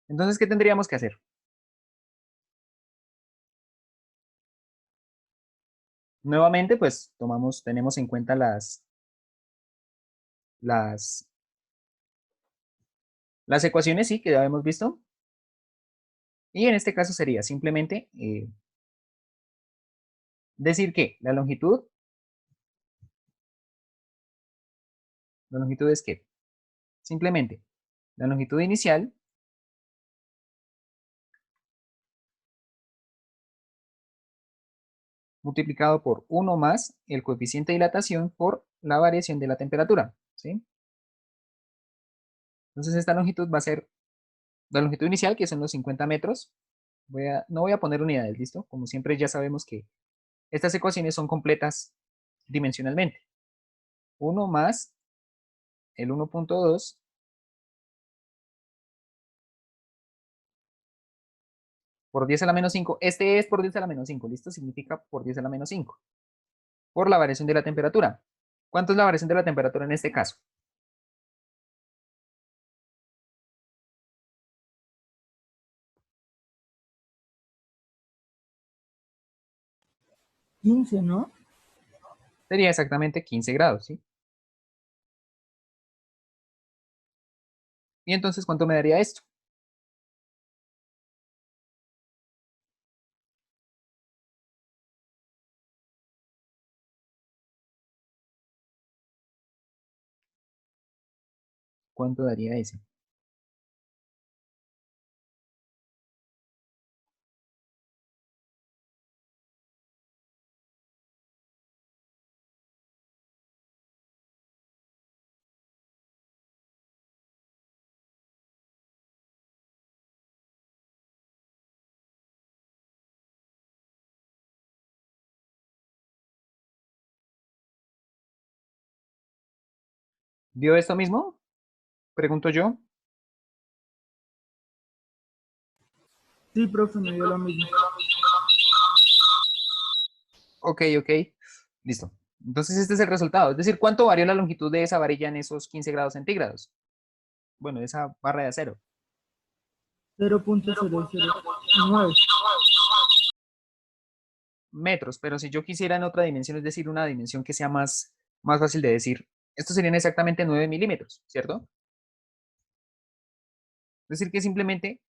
Entonces, ¿qué tendríamos que hacer? Nuevamente, pues tenemos en cuenta las, las ecuaciones, sí, que ya hemos visto. Y en este caso sería simplemente decir que la longitud es que simplemente la longitud inicial multiplicado por 1 más el coeficiente de dilatación por la variación de la temperatura, ¿sí? Entonces esta longitud va a ser la longitud inicial, que son los 50 metros. No voy a poner unidades, ¿listo? Como siempre ya sabemos que estas ecuaciones son completas dimensionalmente. 1 más el 1.2 por 10 a la menos 5. Este es por 10 a la menos 5, ¿listo? Significa por 10 a la menos 5. Por la variación de la temperatura. ¿Cuánto es la variación de la temperatura en este caso? 15, ¿no? Sería exactamente 15 grados, ¿sí? Y entonces, ¿cuánto me daría esto? ¿Cuánto daría ese? ¿Vio esto mismo? Pregunto yo. Sí, profe, me dio lo mismo. Ok, ok. Listo. Entonces este es el resultado. Es decir, ¿cuánto varió la longitud de esa varilla en esos 15 grados centígrados? Bueno, esa barra de acero. 0.009. Metros, pero si yo quisiera en otra dimensión, es decir, una dimensión que sea más fácil de decir, estos serían exactamente 9 milímetros, ¿cierto? Es decir, que simplemente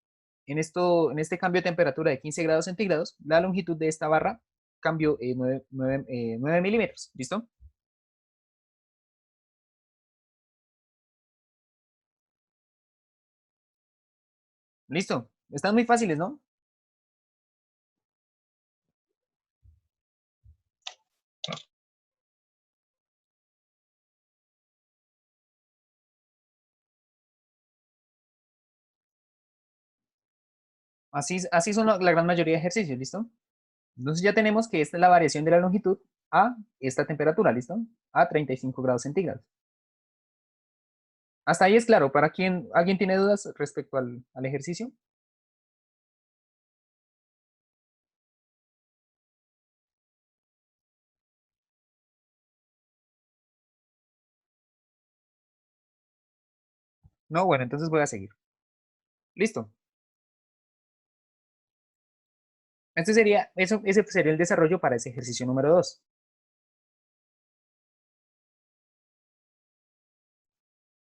en este cambio de temperatura de 15 grados centígrados, la longitud de esta barra cambió 9 milímetros, ¿listo? Listo. Están muy fáciles, ¿no? Así son la gran mayoría de ejercicios, ¿listo? Entonces ya tenemos que esta es la variación de la longitud a esta temperatura, ¿listo? A 35 grados centígrados. Hasta ahí es claro. ¿Para quién? ¿Alguien tiene dudas respecto al ejercicio? No, bueno, entonces voy a seguir. Listo. Ese sería el desarrollo para ese ejercicio número 2.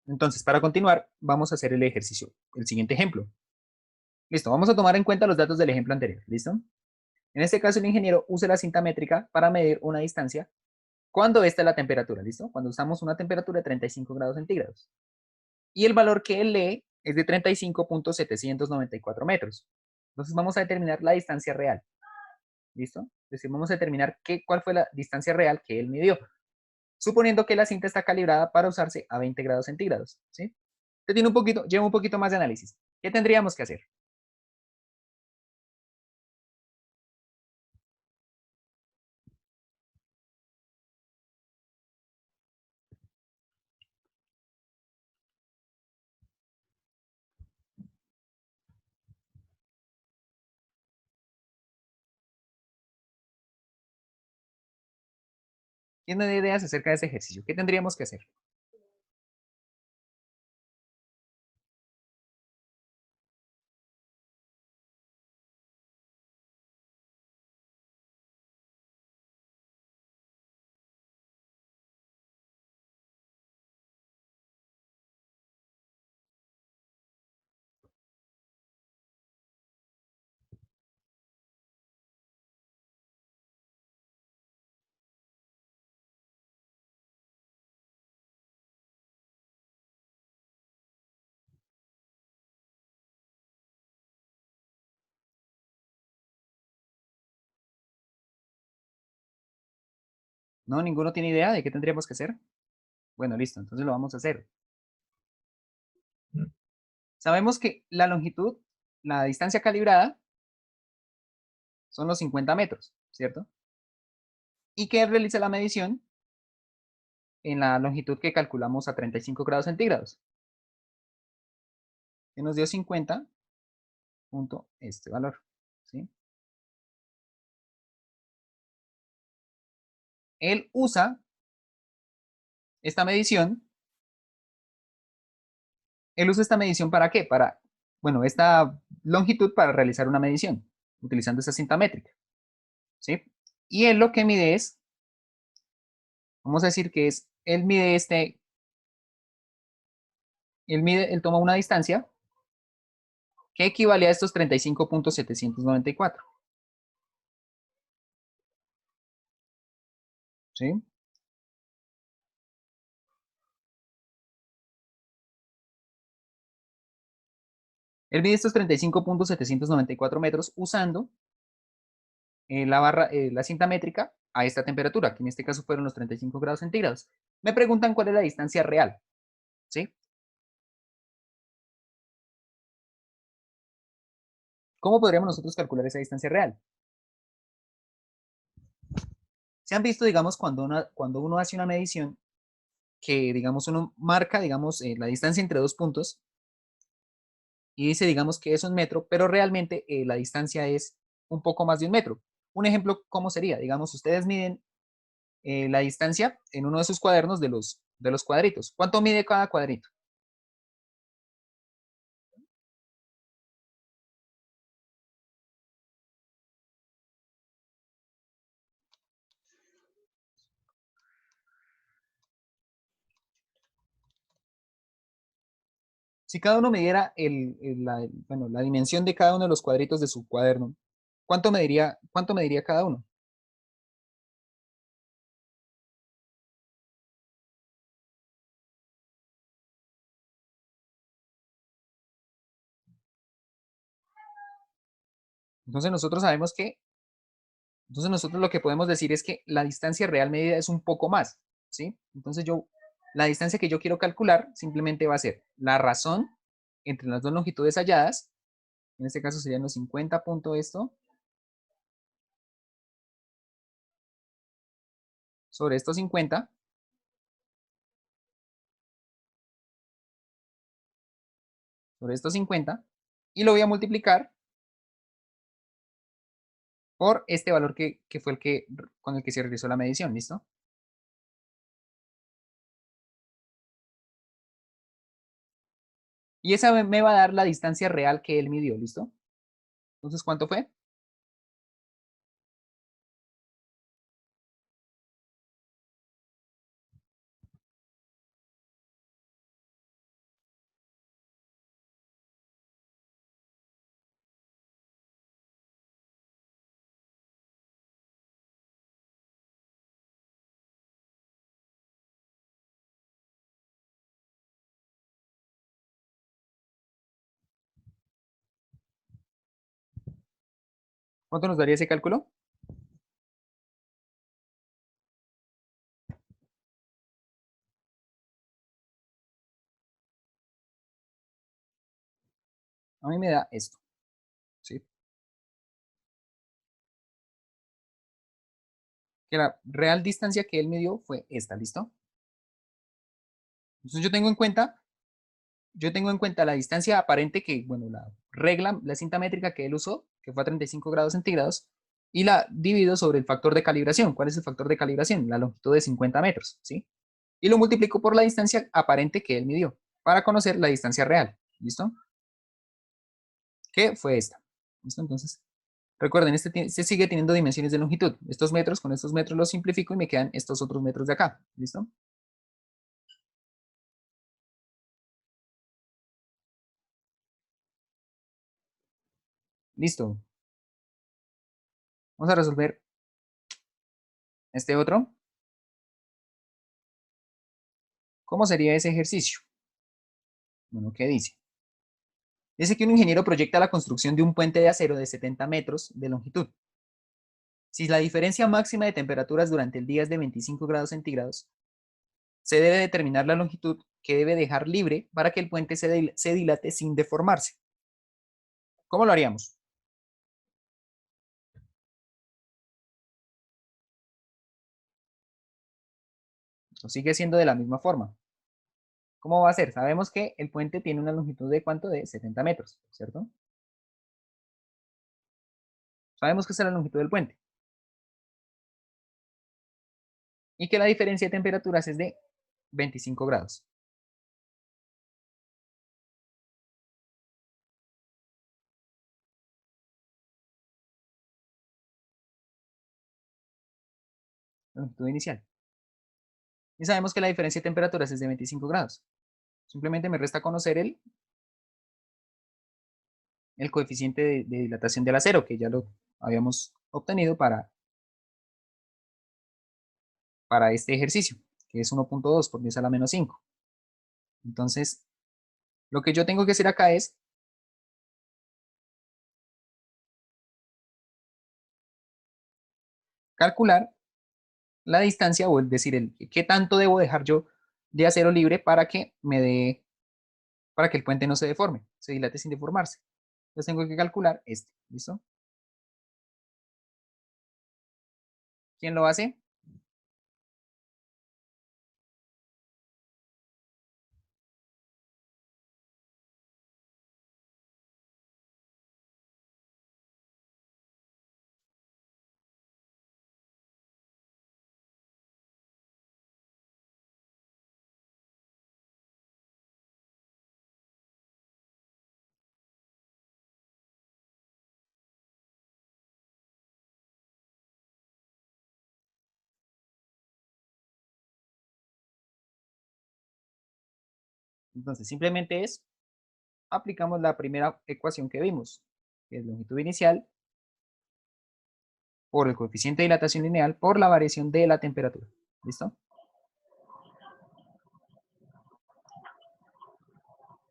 Entonces, para continuar, vamos a hacer el ejercicio, el siguiente ejemplo. Listo, vamos a tomar en cuenta los datos del ejemplo anterior. ¿Listo? En este caso, el ingeniero usa la cinta métrica para medir una distancia cuando esta es la temperatura. ¿Listo? Cuando usamos una temperatura de 35 grados centígrados. Y el valor que él lee es de 35.794 metros. Entonces, vamos a determinar la distancia real. ¿Listo? Es decir, vamos a determinar cuál fue la distancia real que él midió, suponiendo que la cinta está calibrada para usarse a 20 grados centígrados, ¿sí? Lleva un poquito más de análisis. ¿Qué tendríamos que hacer? ¿Tiene ideas acerca de ese ejercicio? ¿Qué tendríamos que hacer? ¿No? ¿Ninguno tiene idea de qué tendríamos que hacer? Bueno, listo, entonces lo vamos a hacer. Sabemos que la longitud, la distancia calibrada, son los 50 metros, ¿cierto? Y que realiza la medición en la longitud que calculamos a 35 grados centígrados. Que nos dio 50 punto este valor, ¿sí? Él usa esta medición. Él usa esta medición ¿para qué? Para, bueno, esta longitud para realizar una medición, utilizando esa cinta métrica, ¿sí? Y él lo que mide es, vamos a decir que es, él mide él toma una distancia que equivale a estos 35.794, ¿sí? Él mide estos 35.794 metros usando la cinta métrica a esta temperatura, que en este caso fueron los 35 grados centígrados. Me preguntan cuál es la distancia real, ¿sí? ¿Cómo podríamos nosotros calcular esa distancia real? Se han visto, digamos, cuando uno hace una medición que, digamos, uno marca, digamos, la distancia entre dos puntos y dice, digamos, que es un metro, pero realmente la distancia es un poco más de un metro. Un ejemplo, ¿cómo sería? Digamos, ustedes miden la distancia en uno de sus cuadernos de los cuadritos. ¿Cuánto mide cada cuadrito? Si cada uno midiera bueno, la dimensión de cada uno de los cuadritos de su cuaderno, ¿cuánto mediría cada uno? Entonces nosotros sabemos que, entonces nosotros lo que podemos decir es que la distancia real medida es un poco más, ¿sí? Entonces la distancia que yo quiero calcular simplemente va a ser la razón entre las dos longitudes halladas, en este caso serían los 50 punto esto, sobre estos 50, sobre estos 50, y lo voy a multiplicar por este valor que fue con el que se realizó la medición, ¿listo? Y esa me va a dar la distancia real que él midió, ¿listo? Entonces, ¿cuánto fue? ¿Cuánto nos daría ese cálculo? A mí me da esto, ¿sí? Que la real distancia que él midió fue esta, ¿listo? Entonces yo tengo en cuenta la distancia aparente que, bueno, la regla, la cinta métrica que él usó, que fue a 35 grados centígrados, y la divido sobre el factor de calibración. ¿Cuál es el factor de calibración? La longitud de 50 metros, ¿sí? Y lo multiplico por la distancia aparente que él midió, para conocer la distancia real, ¿listo? Que fue esta, ¿listo? Entonces, recuerden, este sigue teniendo dimensiones de longitud. Estos metros, con estos metros los simplifico y me quedan estos otros metros de acá, ¿listo? Listo. Vamos a resolver este otro. ¿Cómo sería ese ejercicio? Bueno, ¿qué dice? Dice que un ingeniero proyecta la construcción de un puente de acero de 70 metros de longitud. Si la diferencia máxima de temperaturas durante el día es de 25 grados centígrados, se debe determinar la longitud que debe dejar libre para que el puente se dilate sin deformarse. ¿Cómo lo haríamos? Pues sigue siendo de la misma forma. ¿Cómo va a ser? Sabemos que el puente tiene una longitud de ¿cuánto? De 70 metros, ¿cierto? Sabemos que esa es la longitud del puente. Y que la diferencia de temperaturas es de 25 grados. La longitud inicial. Y sabemos que la diferencia de temperaturas es de 25 grados. Simplemente me resta conocer el coeficiente de dilatación del acero, que ya lo habíamos obtenido para este ejercicio, que es 1.2 por 10 a la menos 5. Entonces, lo que yo tengo que hacer acá es calcular la distancia, o es decir, qué tanto debo dejar yo de acero libre para que para que el puente no se deforme, se dilate sin deformarse. Entonces tengo que calcular este, ¿listo? ¿Quién lo hace? Entonces simplemente aplicamos la primera ecuación que vimos, que es longitud inicial por el coeficiente de dilatación lineal por la variación de la temperatura. ¿Listo?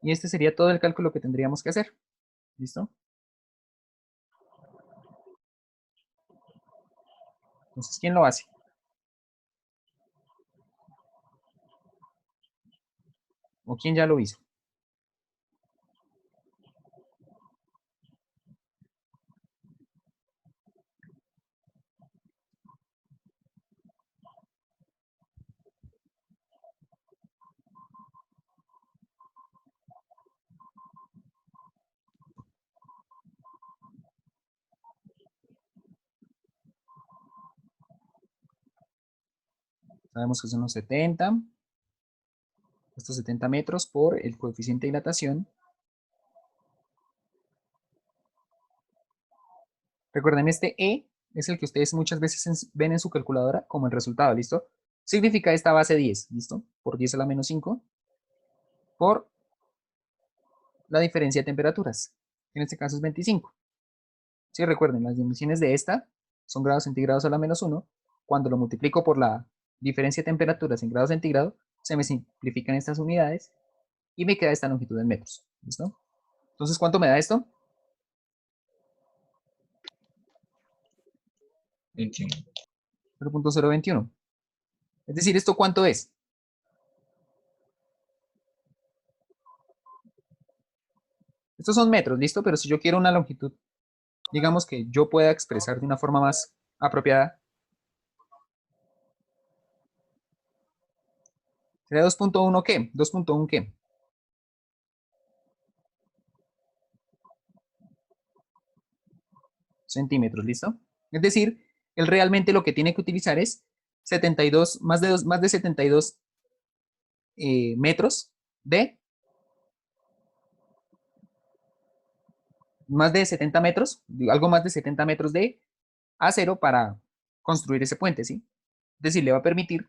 Y este sería todo el cálculo que tendríamos que hacer. ¿Listo? Entonces, ¿quién lo hace? ¿O quién ya lo hizo? Sabemos que son unos 70, estos 70 metros por el coeficiente de dilatación. Recuerden, este E es el que ustedes muchas veces ven en su calculadora como el resultado, ¿listo? Significa esta base 10, ¿listo? Por 10 a la menos 5, por la diferencia de temperaturas, que en este caso es 25. Sí, recuerden, las dimensiones de esta son grados centígrados a la menos 1. Cuando lo multiplico por la diferencia de temperaturas en grados centígrados, se me simplifican estas unidades y me queda esta longitud en metros. ¿Listo? Entonces, ¿cuánto me da esto? 21. 0.021. Es decir, ¿esto cuánto es? Estos son metros, ¿listo? Pero si yo quiero una longitud, digamos que yo pueda expresar de una forma más apropiada, ¿sería 2.1 qué? 2.1 qué? Centímetros, ¿listo? Es decir, él realmente lo que tiene que utilizar es 72, más de 72 metros de, más de 70 metros, algo más de 70 metros de acero para construir ese puente, ¿sí? Es decir, le va a permitir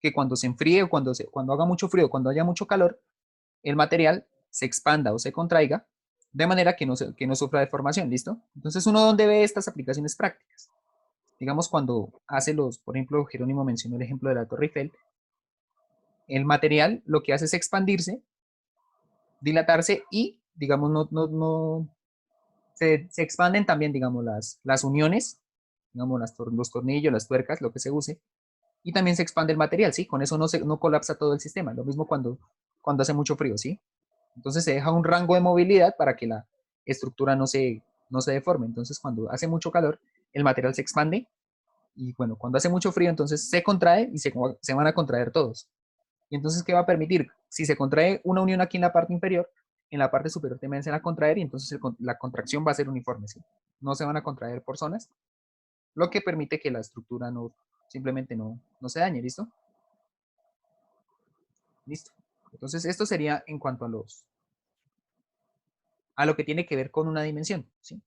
que cuando se enfríe o cuando haga mucho frío, cuando haya mucho calor, el material se expanda o se contraiga de manera que no sufra deformación, ¿listo? Entonces, ¿uno dónde ve estas aplicaciones prácticas? Digamos, cuando hace por ejemplo, Jerónimo mencionó el ejemplo de la Torre Eiffel, el material lo que hace es expandirse, dilatarse y, digamos, se expanden también, digamos, las uniones digamos, los tornillos, las tuercas, lo que se use, y también se expande el material, ¿sí? Con eso no colapsa todo el sistema. Lo mismo cuando hace mucho frío, ¿sí? Entonces se deja un rango de movilidad para que la estructura no se deforme. Entonces cuando hace mucho calor, el material se expande y bueno, cuando hace mucho frío, entonces se contrae y se van a contraer todos. Y entonces, ¿qué va a permitir? Si se contrae una unión aquí en la parte inferior, en la parte superior también se van a contraer y entonces la contracción va a ser uniforme, ¿sí? No se van a contraer por zonas, lo que permite que la estructura simplemente no se dañe, ¿listo? Listo. Entonces, esto sería en cuanto a lo que tiene que ver con una dimensión, ¿sí?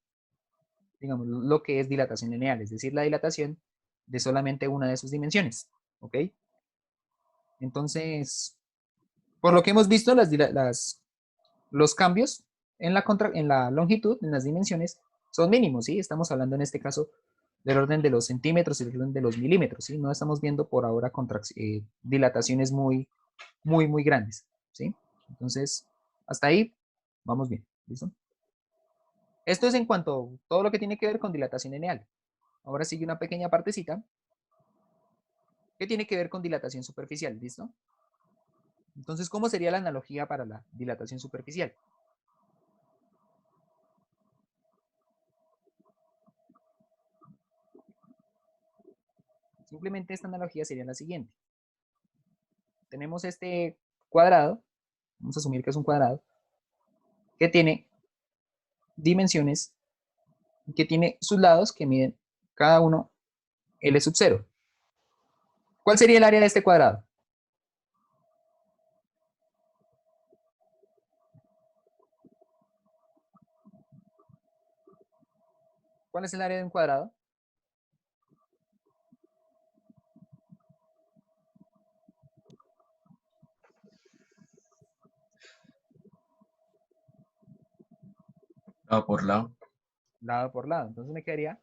Digamos, lo que es dilatación lineal, es decir, la dilatación de solamente una de sus dimensiones, ¿ok? Entonces, por lo que hemos visto, los cambios en la longitud, en las dimensiones, son mínimos, ¿sí? Estamos hablando en este caso del orden de los centímetros y del orden de los milímetros, ¿sí? No estamos viendo por ahora dilataciones muy grandes, ¿sí? Entonces, hasta ahí vamos bien, ¿listo? Esto es en cuanto a todo lo que tiene que ver con dilatación lineal. Ahora sigue una pequeña partecita que tiene que ver con dilatación superficial, ¿listo? Entonces, ¿cómo sería la analogía para la dilatación superficial? Simplemente esta analogía sería la siguiente. Tenemos este cuadrado, vamos a asumir que es un cuadrado, que tiene dimensiones, que tiene sus lados que miden cada uno L sub 0. ¿Cuál sería el área de este cuadrado? ¿Cuál es el área de un cuadrado? Lado por lado. Lado por lado. Entonces me quedaría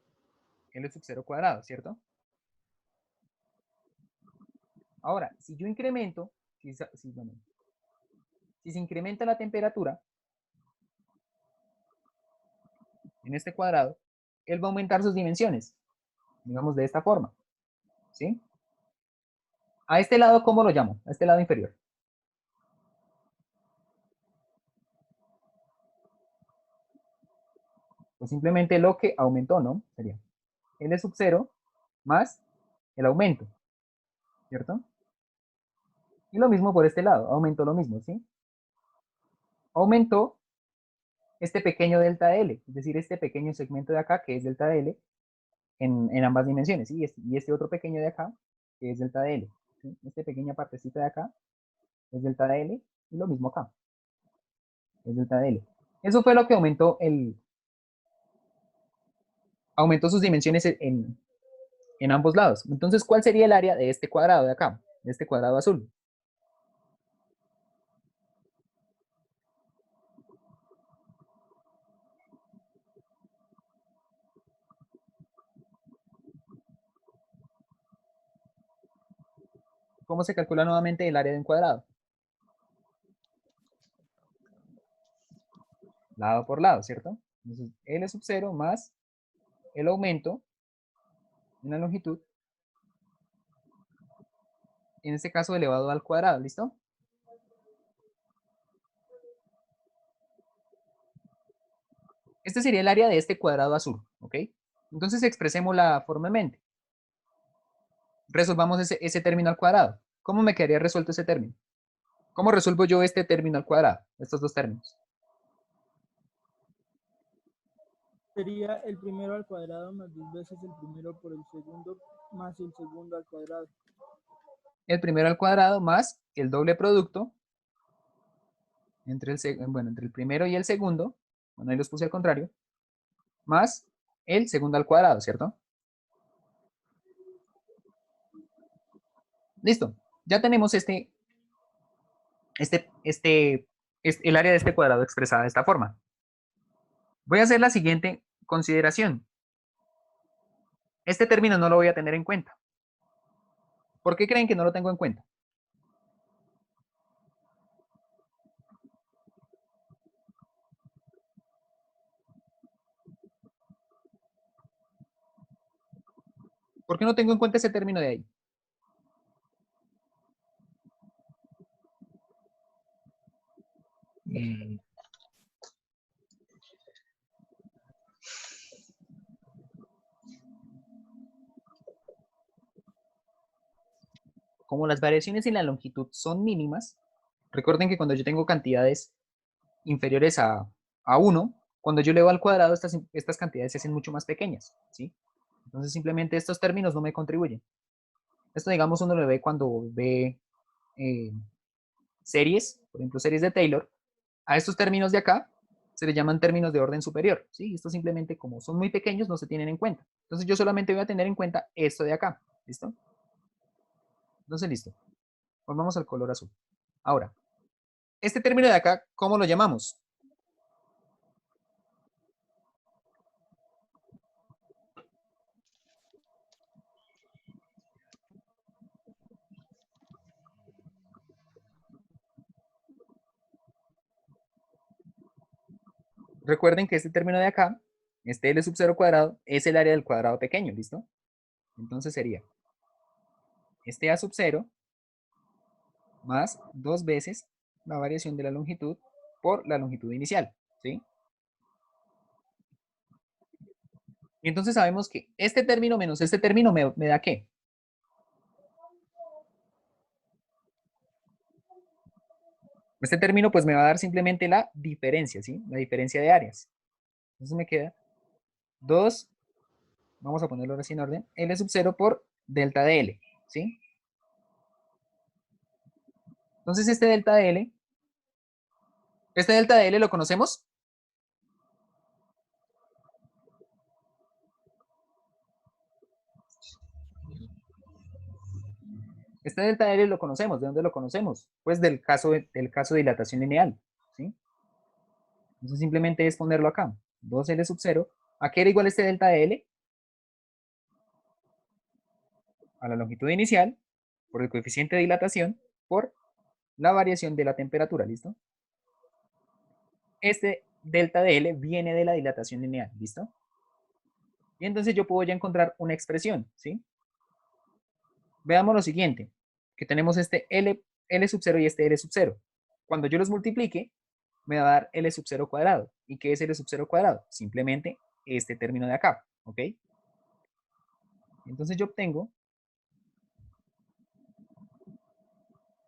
L sub 0 cuadrado, ¿cierto? Ahora, si yo incremento, bueno, si se incrementa la temperatura en este cuadrado, él va a aumentar sus dimensiones, digamos de esta forma, ¿sí? A este lado, ¿cómo lo llamo? A este lado inferior. Pues simplemente lo que aumentó, ¿no? Sería L sub 0 más el aumento, ¿cierto? Y lo mismo por este lado, aumentó lo mismo, ¿sí? Aumentó este pequeño delta L, es decir, este pequeño segmento de acá que es delta L en ambas dimensiones, ¿sí? Y este otro pequeño de acá que es delta L, ¿sí? Esta pequeña partecita de acá es delta L y lo mismo acá, es delta L. Eso fue lo que aumentó sus dimensiones en ambos lados. Entonces, ¿cuál sería el área de este cuadrado de acá, de este cuadrado azul? ¿Cómo se calcula nuevamente el área de un cuadrado? Lado por lado, ¿cierto? Entonces, L sub 0 más el aumento en la longitud, en este caso elevado al cuadrado, ¿listo? Este sería el área de este cuadrado azul, ¿ok? Entonces expresémosla formalmente. Resolvamos ese término al cuadrado. ¿Cómo me quedaría resuelto ese término? ¿Cómo resuelvo yo este término al cuadrado? Estos dos términos. Sería el primero al cuadrado más dos veces el primero por el segundo más el segundo al cuadrado. El primero al cuadrado más el doble producto entre entre el primero y el segundo, bueno, ahí los puse al contrario, más el segundo al cuadrado, ¿cierto? Listo. Ya tenemos el área de este cuadrado expresada de esta forma. Voy a hacer la siguiente consideración. Este término no lo voy a tener en cuenta. ¿Por qué creen que no lo tengo en cuenta? ¿Por qué no tengo en cuenta ese término de ahí? Mm, Como las variaciones en la longitud son mínimas, recuerden que cuando yo tengo cantidades inferiores a 1, cuando yo elevo al cuadrado, estas cantidades se hacen mucho más pequeñas, ¿sí? Entonces simplemente estos términos no me contribuyen. Esto, digamos, uno lo ve cuando ve eh, series, por ejemplo, series de Taylor. A estos términos de acá se les llaman términos de orden superior, ¿sí? Estos simplemente, como son muy pequeños, no se tienen en cuenta. Entonces yo solamente voy a tener en cuenta esto de acá, ¿listo? Entonces, listo. Volvamos al color azul. Ahora, este término de acá, ¿cómo lo llamamos? Recuerden que este término de acá, este L sub 0 cuadrado, es el área del cuadrado pequeño, ¿listo? Entonces sería este A sub 0 más 2 veces la variación de la longitud por la longitud inicial, ¿sí? Y entonces sabemos que este término menos este término me da ¿qué? Este término pues me va a dar simplemente la diferencia, ¿sí? La diferencia de áreas. Entonces me queda 2, vamos a ponerlo ahora así en orden, L sub 0 por delta de L, ¿sí? Entonces este delta de L lo conocemos. Este delta de L lo conocemos. ¿De dónde lo conocemos? Pues del caso de dilatación lineal, ¿sí? Entonces simplemente es ponerlo acá. 2L sub 0. ¿A qué era igual este delta de L? A la longitud inicial por el coeficiente de dilatación por la variación de la temperatura, ¿listo? Este delta de L viene de la dilatación lineal, ¿listo? Y entonces yo puedo ya encontrar una expresión, ¿sí? Veamos lo siguiente, que tenemos este L sub 0 y este L sub 0. Cuando yo los multiplique, me va a dar L sub 0 cuadrado. ¿Y qué es L sub 0 cuadrado? Simplemente este término de acá, ¿ok? Entonces yo obtengo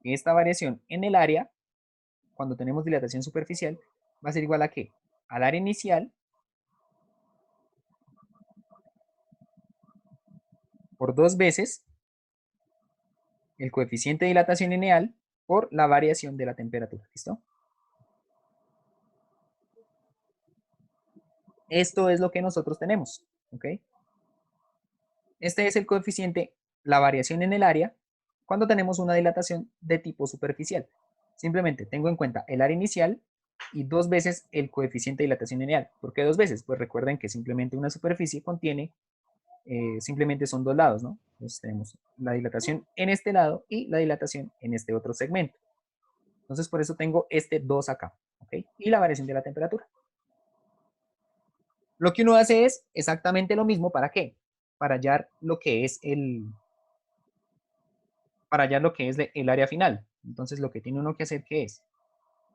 esta variación en el área, cuando tenemos dilatación superficial, va a ser igual a ¿qué? Al área inicial por 2 veces el coeficiente de dilatación lineal por la variación de la temperatura, ¿listo? Esto es lo que nosotros tenemos, ¿ok? Este es el coeficiente, la variación en el área, cuando tenemos una dilatación de tipo superficial. Simplemente tengo en cuenta el área inicial y 2 veces el coeficiente de dilatación lineal. ¿Por qué 2 veces? Pues recuerden que simplemente una superficie contiene, simplemente son 2 lados, ¿no? Entonces tenemos la dilatación en este lado y la dilatación en este otro segmento. Entonces por eso tengo este 2 acá, ¿ok? Y la variación de la temperatura. Lo que uno hace es exactamente lo mismo, ¿para qué? Para hallar lo que es el área final. Entonces lo que tiene uno que hacer, ¿qué es?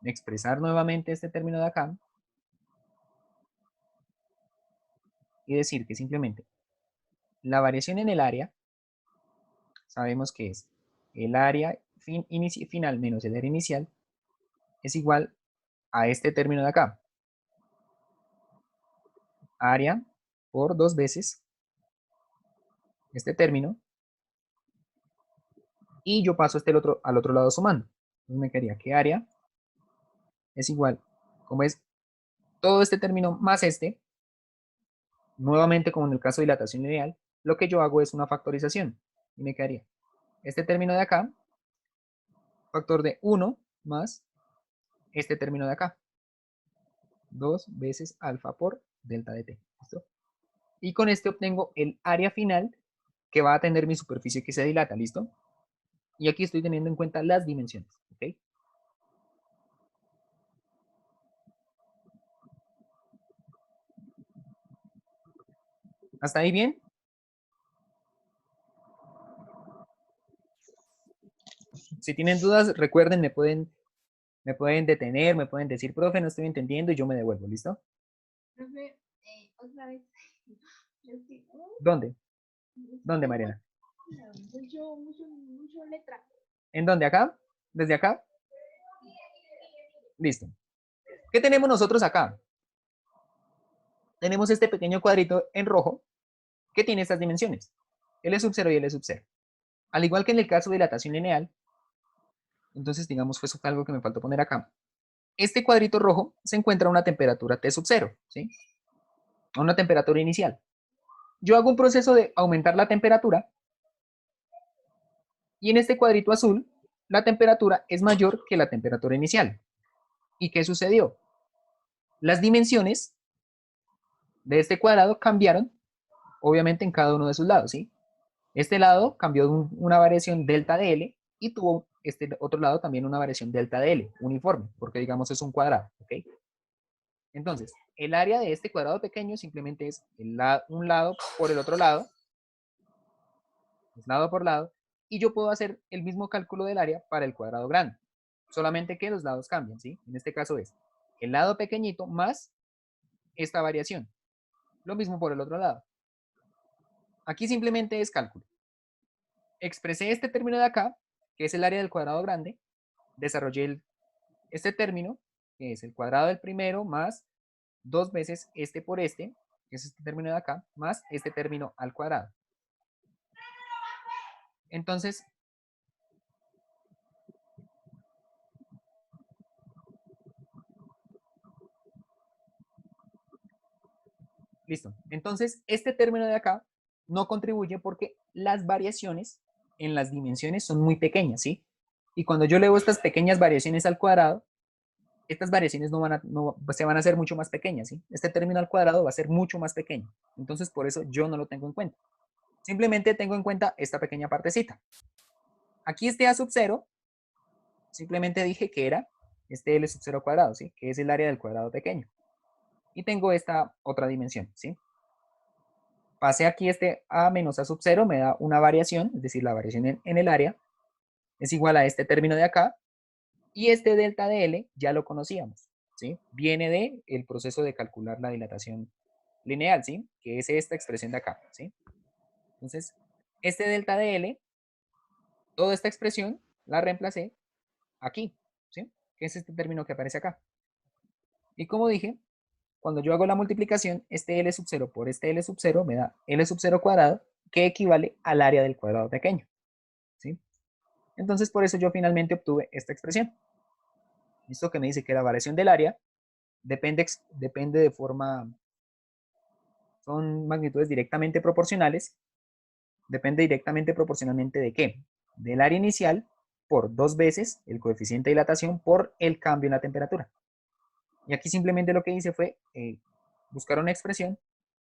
Expresar nuevamente este término de acá y decir que simplemente la variación en el área, sabemos que es el área final menos el área inicial, es igual a este término de acá. Área por 2 veces este término y yo paso al otro lado sumando. Entonces me quedaría que área es igual, como es todo este término más este, nuevamente como en el caso de dilatación lineal, lo que yo hago es una factorización y me quedaría este término de acá, factor de 1 más este término de acá, 2 veces alfa por delta de t. ¿Listo? Y con este obtengo el área final que va a tener mi superficie que se dilata, ¿listo? Y aquí estoy teniendo en cuenta las dimensiones, ¿ok? ¿Hasta ahí bien? Si tienen dudas, recuerden, me pueden detener, me pueden decir, profe, no estoy entendiendo y yo me devuelvo, ¿listo? Profe, otra vez. ¿Dónde? ¿Dónde, Mariana? Mucho letra. ¿En dónde? ¿Acá? ¿Desde acá? Listo. ¿Qué tenemos nosotros acá? Tenemos este pequeño cuadrito en rojo que tiene estas dimensiones, L sub 0 y L sub 0. Al igual que en el caso de dilatación lineal, entonces digamos fue algo que me faltó poner acá. Este cuadrito rojo se encuentra a una temperatura T sub 0, ¿sí? A una temperatura inicial. Yo hago un proceso de aumentar la temperatura y en este cuadrito azul la temperatura es mayor que la temperatura inicial. ¿Y qué sucedió? Las dimensiones de este cuadrado cambiaron, obviamente en cada uno de sus lados, ¿sí? Este lado cambió una variación delta de L y tuvo este otro lado también una variación delta de L, uniforme, porque digamos es un cuadrado, ¿ok? Entonces, el área de este cuadrado pequeño simplemente es un lado por el otro lado, es lado por lado, y yo puedo hacer el mismo cálculo del área para el cuadrado grande, solamente que los lados cambian, ¿sí? En este caso es el lado pequeñito más esta variación. Lo mismo por el otro lado. Aquí simplemente es cálculo. Expresé este término de acá, que es el área del cuadrado grande, desarrollé este término, que es el cuadrado del primero, más 2 veces este por este, que es este término de acá, más este término al cuadrado. Entonces, listo. Entonces, este término de acá no contribuye porque las variaciones en las dimensiones son muy pequeñas, ¿sí? Y cuando yo leo estas pequeñas variaciones al cuadrado, estas variaciones se van a hacer mucho más pequeñas, ¿sí? Este término al cuadrado va a ser mucho más pequeño. Entonces, por eso yo no lo tengo en cuenta. Simplemente tengo en cuenta esta pequeña partecita. Aquí este A sub 0, simplemente dije que era este L sub 0 cuadrado, ¿sí? Que es el área del cuadrado pequeño. Y tengo esta otra dimensión, ¿sí? Pasé aquí este A menos A sub 0, me da una variación, es decir, la variación en el área, es igual a este término de acá, y este delta de L ya lo conocíamos, ¿sí? Viene del proceso de calcular la dilatación lineal, ¿sí? Que es esta expresión de acá, ¿sí? Entonces, este delta de L, toda esta expresión la reemplacé aquí, ¿sí? Que es este término que aparece acá. Y como dije, cuando yo hago la multiplicación, este L sub 0 por este L sub 0 me da L sub 0 cuadrado, que equivale al área del cuadrado pequeño, ¿sí? Entonces, por eso yo finalmente obtuve esta expresión. Esto que me dice que la variación del área depende de forma, son magnitudes directamente proporcionales, depende directamente proporcionalmente de qué? Del área inicial por 2 veces el coeficiente de dilatación por el cambio en la temperatura. Y aquí simplemente lo que hice fue buscar una expresión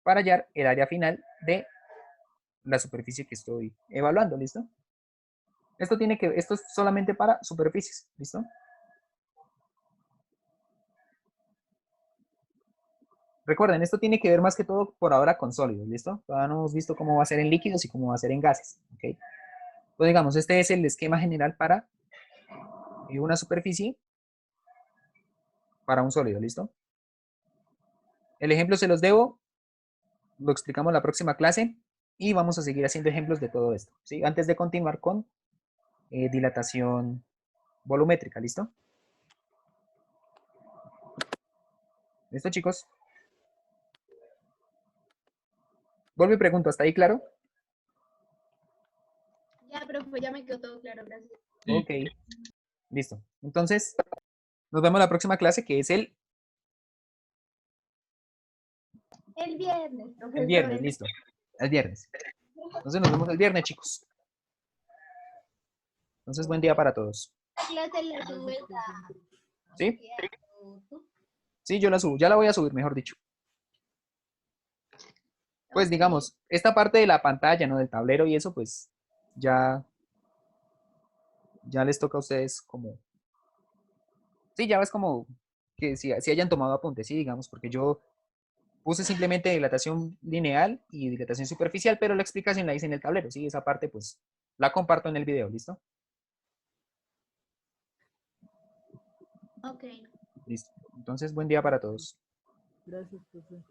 para hallar el área final de la superficie que estoy evaluando, ¿listo? Esto es solamente para superficies, ¿listo? Recuerden, esto tiene que ver más que todo por ahora con sólidos, ¿listo? Todavía no hemos visto cómo va a ser en líquidos y cómo va a ser en gases, ¿ok? Entonces, digamos, este es el esquema general para una superficie para un sólido, ¿listo? El ejemplo se los debo, lo explicamos la próxima clase y vamos a seguir haciendo ejemplos de todo esto, ¿sí? Antes de continuar con dilatación volumétrica, ¿listo? ¿Listo, chicos? Vuelvo y pregunto, ¿hasta ahí claro? Ya, profe, ya me quedó todo claro, gracias. Sí. Ok, listo. Entonces, nos vemos la próxima clase que es el El viernes, profesor. el viernes, listo. El viernes. Entonces nos vemos el viernes, chicos. Entonces, buen día para todos. La clase la subes a... ¿Sí? a YouTube. Sí, yo la subo. Ya la voy a subir, mejor dicho. Pues Ok. digamos, esta parte de la pantalla, ¿no? Del tablero y eso, pues ya les toca a ustedes como... Sí, ya ves como que si hayan tomado apuntes, sí, digamos, porque yo puse simplemente dilatación lineal y dilatación superficial, pero la explicación la hice en el tablero, sí, esa parte pues la comparto en el video, ¿listo? Ok. Listo. Entonces, buen día para todos. Gracias, profe.